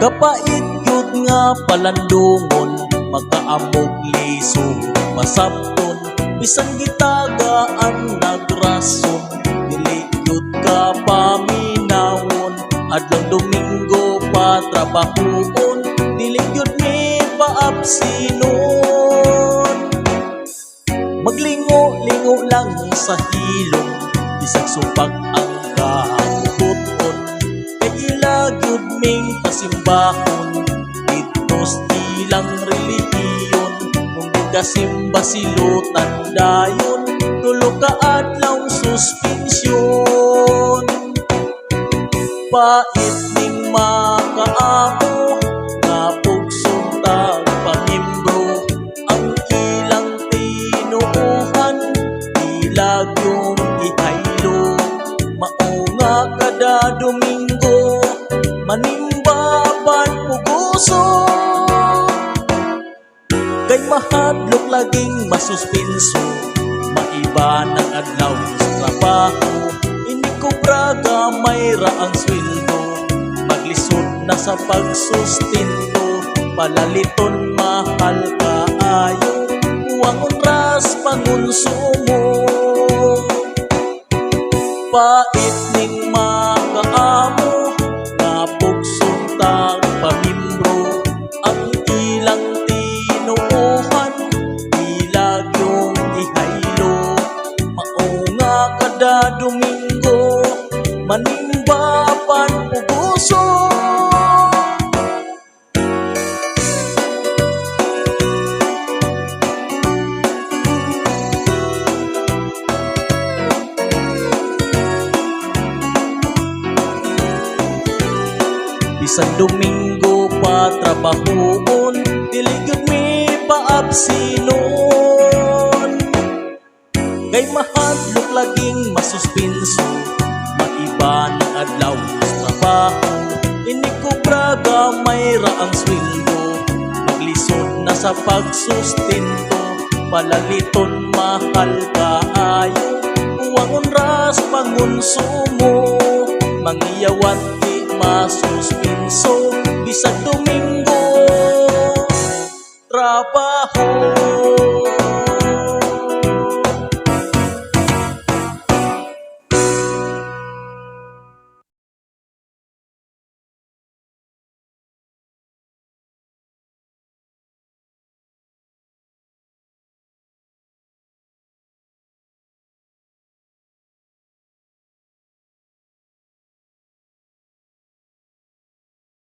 Kapait yun nga palandungon, makaamog lisong masabton. Bisan gitagaan nagrason, dili yun ka paminawon. Adlong Domingo pa trabahoon, dili yun mi paapsinon. Maglingo-lingo lang sa hilong, bisag supak ang kabuton. Kay ilag yun ming pasimbahon, ditos ilang relihiyon. Kung kasimba silutan dayon, tulo ka adlaw suspensyon. Pait ning makaamo, nga pugsong tagpamimbro. Ang ilang tinuuhan, ilag yung ihaylo. Mao nga kada Domingo, manimbaban puguso. Kay mahadlok laging masuspenso, maiba ng adlaw sa trabaho. Inikobra gamay ra ang sweldo, maglisod na sa pagsustinto. Palaliton mahal kaayo, huwag oras pangonsumo. Pait ning makaamo, nga pugsong tagpamimbro. Ang ilang tinuuhan, ilag yung ihaylo. Mao nga kada Domingo, manimbaban puguso. Bisan Domingo pa trabahoon, dili gyud mi paapsinon. Kay mahadlok laging masuspenso, maiba ng adlaw sa trabaho. Inikobra gamay ra ang sweldo, maglisod na sa pagsustinto. Palaliton mahal kaayo, huwag oras pangonsumo. Mangiyawan di masuspenso,